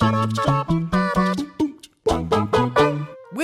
With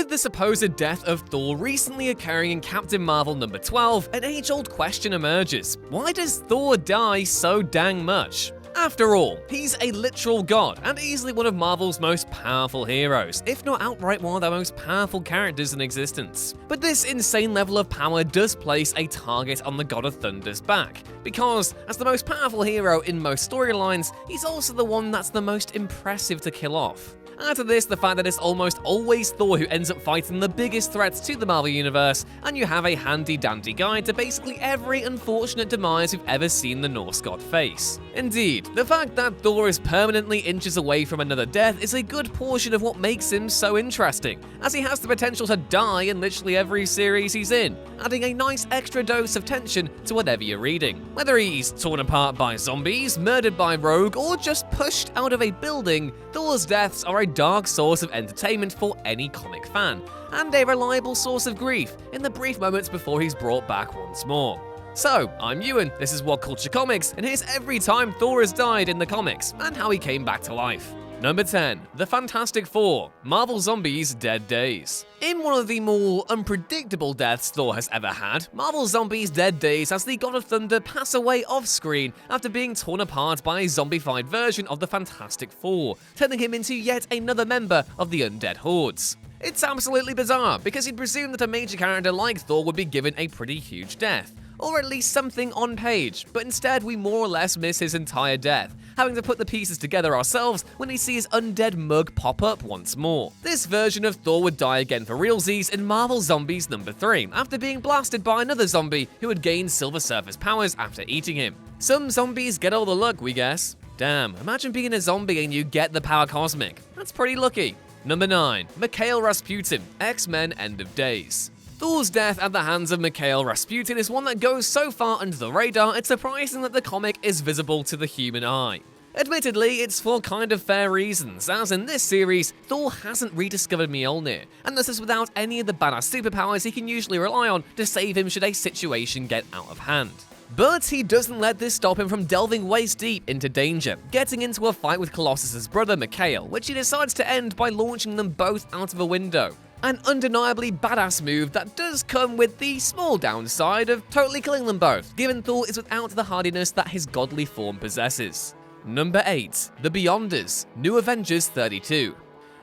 the supposed death of Thor recently occurring in Captain Marvel number 12, an age-old question emerges. Why does Thor die so dang much? After all, he's a literal god and easily one of Marvel's most powerful heroes, if not outright one of the most powerful characters in existence. But this insane level of power does place a target on the God of Thunder's back, because as the most powerful hero in most storylines, he's also the one that's the most impressive to kill off. Add to this the fact that it's almost always Thor who ends up fighting the biggest threats to the Marvel Universe, and you have a handy-dandy guide to basically every unfortunate demise we've ever seen the Norse god face. Indeed, the fact that Thor is permanently inches away from another death is a good portion of what makes him so interesting, as he has the potential to die in literally every series he's in, adding a nice extra dose of tension to whatever you're reading. Whether he's torn apart by zombies, murdered by Rogue, or just pushed out of a building, Thor's deaths are a dark source of entertainment for any comic fan, and a reliable source of grief in the brief moments before he's brought back once more. So, I'm Ewan, this is What Culture Comics, and here's every time Thor has died in the comics, and how he came back to life. Number 10. The Fantastic Four, Marvel Zombies' Dead Days. In one of the more unpredictable deaths Thor has ever had, Marvel Zombies' Dead Days has the God of Thunder pass away off-screen after being torn apart by a zombified version of the Fantastic Four, turning him into yet another member of the Undead Hordes. It's absolutely bizarre, because you'd presume that a major character like Thor would be given a pretty huge death, or at least something on page, but instead we more or less miss his entire death, having to put the pieces together ourselves when we see his undead mug pop up once more. This version of Thor would die again for realsies in Marvel Zombies number 3, after being blasted by another zombie who had gained Silver Surfer's powers after eating him. Some zombies get all the luck, we guess. Damn, imagine being a zombie and you get the power cosmic. That's pretty lucky. Number 9. MIKHAIL Rasputin, X-Men End of Days. Thor's death at the hands of MIKHAIL Rasputin is one that goes so far under the radar it's surprising that the comic is visible to the human eye. Admittedly, it's for kind of fair reasons, as in this series, Thor hasn't rediscovered Mjolnir, and this is without any of the badass superpowers he can usually rely on to save him should a situation get out of hand. But he doesn't let this stop him from delving waist deep into danger, getting into a fight with Colossus's brother MIKHAIL, which he decides to end by launching them both out of a window. An undeniably badass move that does come with the small downside of totally killing them both, given Thor is without the hardiness that his godly form possesses. Number 8. The Beyonders, New Avengers 32.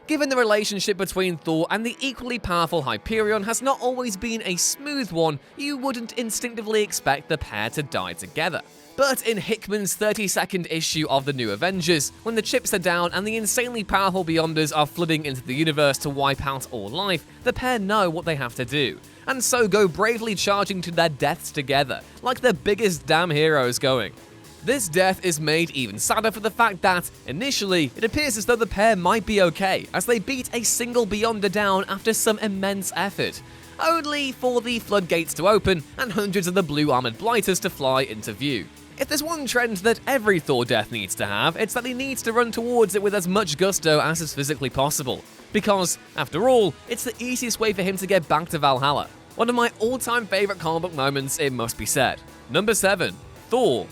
Given the relationship between Thor and the equally powerful Hyperion has not always been a smooth one, you wouldn't instinctively expect the pair to die together. But in Hickman's 32nd issue of the New Avengers, when the chips are down and the insanely powerful Beyonders are flooding into the universe to wipe out all life, the pair know what they have to do, and so go bravely charging to their deaths together, like the biggest damn heroes going. This death is made even sadder for the fact that, initially, it appears as though the pair might be okay, as they beat a single Beyonder down after some immense effort, only for the floodgates to open and hundreds of the blue armored blighters to fly into view. If there's one trend that every Thor death needs to have, it's that he needs to run towards it with as much gusto as is physically possible. Because, after all, it's the easiest way for him to get back to Valhalla. One of my all-time favorite comic book moments, it must be said. Number 7. Thor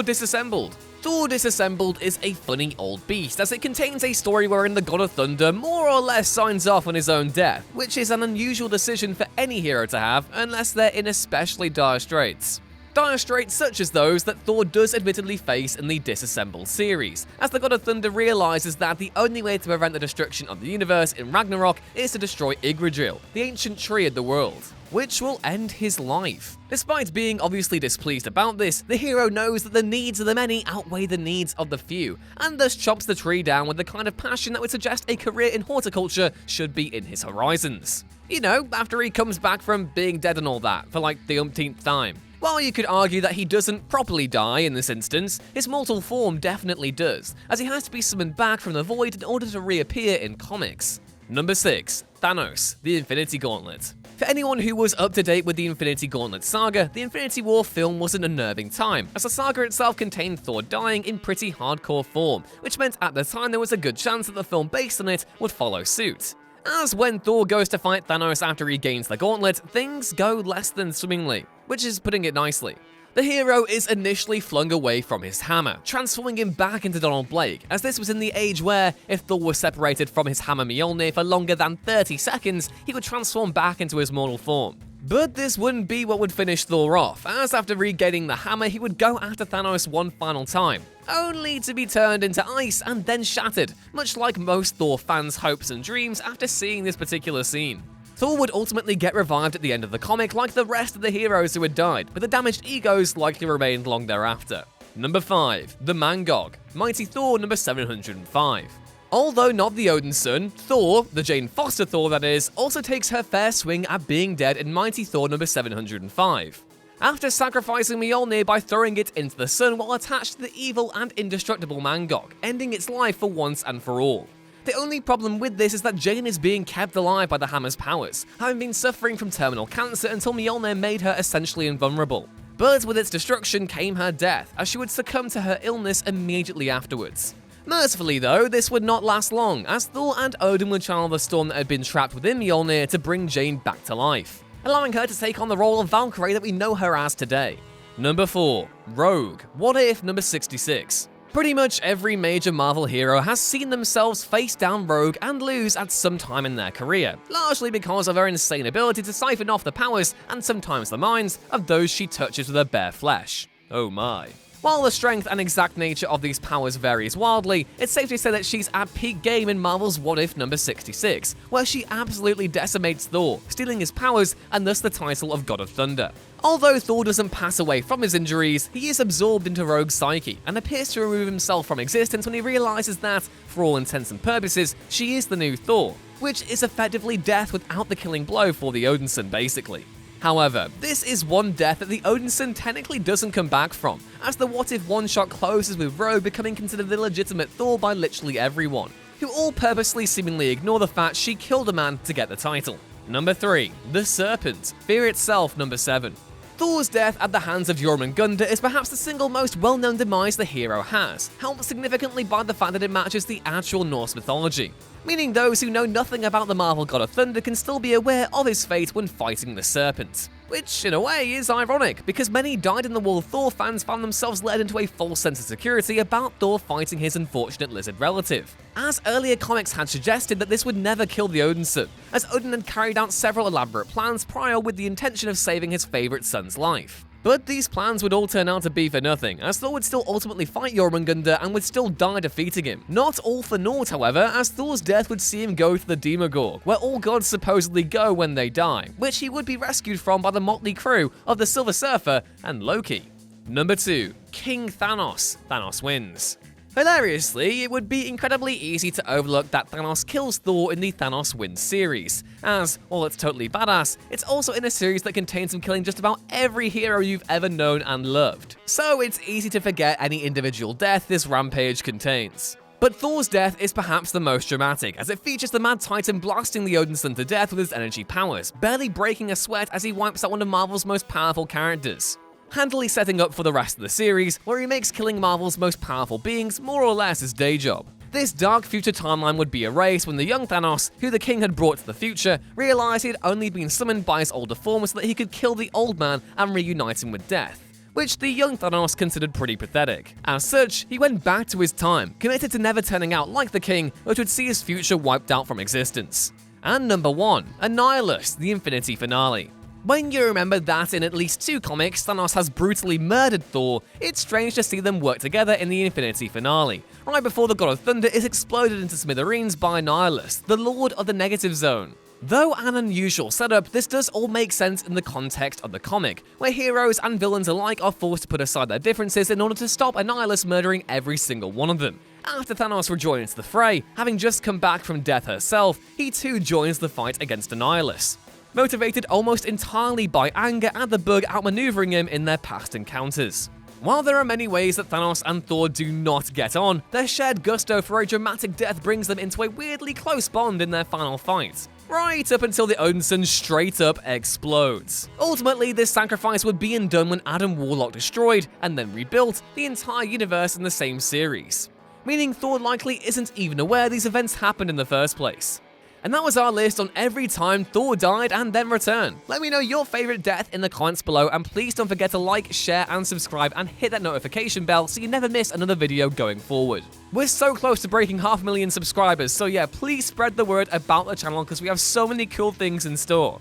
Disassembled. Thor Disassembled is a funny old beast, as it contains a story wherein the God of Thunder more or less signs off on his own death, which is an unusual decision for any hero to have unless they're in especially dire straits. Dire straits such as those that Thor does admittedly face in the Disassembled series, as the God of Thunder realizes that the only way to prevent the destruction of the universe in Ragnarok is to destroy Yggdrasil, the ancient tree of the world, which will end his life. Despite being obviously displeased about this, the hero knows that the needs of the many outweigh the needs of the few, and thus chops the tree down with the kind of passion that would suggest a career in horticulture should be in his horizons. You know, after he comes back from being dead and all that, for like the umpteenth time. While you could argue that he doesn't properly die in this instance, his mortal form definitely does, as he has to be summoned back from the void in order to reappear in comics. Number 6. Thanos, the Infinity Gauntlet. For anyone who was up to date with the Infinity Gauntlet saga, the Infinity War film was an unnerving time, as the saga itself contained Thor dying in pretty hardcore form, which meant at the time there was a good chance that the film based on it would follow suit. As when Thor goes to fight Thanos after he gains the gauntlet, things go less than swimmingly, which is putting it nicely. The hero is initially flung away from his hammer, transforming him back into Donald Blake, as this was in the age where, if Thor was separated from his hammer Mjolnir for longer than 30 seconds, he would transform back into his mortal form. But this wouldn't be what would finish Thor off, as after regaining the hammer he would go after Thanos one final time, only to be turned into ice and then shattered, much like most Thor fans' hopes and dreams after seeing this particular scene. Thor would ultimately get revived at the end of the comic like the rest of the heroes who had died, but the damaged egos likely remained long thereafter. Number 5. The Mangog, Mighty Thor number 705. Although not the Odin's son, Thor, the Jane Foster Thor that is, also takes her fair swing at being dead in Mighty Thor number 705. After sacrificing Mjolnir by throwing it into the sun while attached to the evil and indestructible Mangog, ending its life for once and for all. The only problem with this is that Jane is being kept alive by the hammer's powers, having been suffering from terminal cancer until Mjolnir made her essentially invulnerable. But with its destruction came her death, as she would succumb to her illness immediately afterwards. Mercifully though, this would not last long, as Thor and Odin would channel the storm that had been trapped within Mjolnir to bring Jane back to life, allowing her to take on the role of Valkyrie that we know her as today. Number 4. Rogue, What If number 66. Pretty much every major Marvel hero has seen themselves face down Rogue and lose at some time in their career, largely because of her insane ability to siphon off the powers and sometimes the minds of those she touches with her bare flesh. Oh my. While the strength and exact nature of these powers varies wildly, it's safe to say that she's at peak game in Marvel's What If number 66, where she absolutely decimates Thor, stealing his powers and thus the title of God of Thunder. Although Thor doesn't pass away from his injuries, he is absorbed into Rogue's psyche and appears to remove himself from existence when he realizes that, for all intents and purposes, she is the new Thor, which is effectively death without the killing blow for the Odinson basically. However, this is one death that the Odinson technically doesn't come back from, as the What If one-shot closes with Rogue becoming considered the legitimate Thor by literally everyone, who all purposely seemingly ignore the fact she killed a man to get the title. Number 3. The Serpent, Fear Itself number 7. Thor's death at the hands of Jormungandr is perhaps the single most well-known demise the hero has, helped significantly by the fact that it matches the actual Norse mythology, meaning those who know nothing about the Marvel God of Thunder can still be aware of his fate when fighting the Serpent. Which, in a way, is ironic, because many dyed-in-the-wool Thor fans found themselves led into a false sense of security about Thor fighting his unfortunate lizard relative, as earlier comics had suggested that this would never kill the Odinson, as Odin had carried out several elaborate plans prior with the intention of saving his favourite son's life. But these plans would all turn out to be for nothing, as Thor would still ultimately fight Jormungandr and would still die defeating him. Not all for naught, however, as Thor's death would see him go to the Demogorg, where all gods supposedly go when they die, which he would be rescued from by the motley crew of the Silver Surfer and Loki. Number 2. King Thanos. Thanos wins. Hilariously, it would be incredibly easy to overlook that Thanos kills Thor in the Thanos Wins series, as, while it's totally badass, it's also in a series that contains him killing just about every hero you've ever known and loved. So it's easy to forget any individual death this rampage contains. But Thor's death is perhaps the most dramatic, as it features the Mad Titan blasting the Odinson to death with his energy powers, barely breaking a sweat as he wipes out one of Marvel's most powerful characters, handily setting up for the rest of the series, where he makes killing Marvel's most powerful beings more or less his day job. This dark future timeline would be erased when the young Thanos, who the king had brought to the future, realized he had only been summoned by his older form so that he could kill the old man and reunite him with death, which the young Thanos considered pretty pathetic. As such, he went back to his time, committed to never turning out like the king, which would see his future wiped out from existence. And number 1, ANNIHILUS, the Infinity Finale. When you remember that in at least 2 comics, Thanos has brutally murdered Thor, it's strange to see them work together in the Infinity Finale, right before the God of Thunder is exploded into smithereens by ANNIHILUS, the Lord of the Negative Zone. Though an unusual setup, this does all make sense in the context of the comic, where heroes and villains alike are forced to put aside their differences in order to stop ANNIHILUS murdering every single one of them. After Thanos rejoins the fray, having just come back from death herself, he too joins the fight against ANNIHILUS, motivated almost entirely by anger at the bug outmaneuvering him in their past encounters. While there are many ways that Thanos and Thor do not get on, their shared gusto for a dramatic death brings them into a weirdly close bond in their final fight, right up until the Odinson straight up explodes. Ultimately, this sacrifice would be undone when Adam Warlock destroyed, and then rebuilt, the entire universe in the same series, meaning Thor likely isn't even aware these events happened in the first place. And that was our list on every time Thor died and then returned. Let me know your favorite death in the comments below, and please don't forget to like, share, and subscribe, and hit that notification bell so you never miss another video going forward. We're so close to breaking 500,000 subscribers, so yeah, please spread the word about the channel because we have so many cool things in store.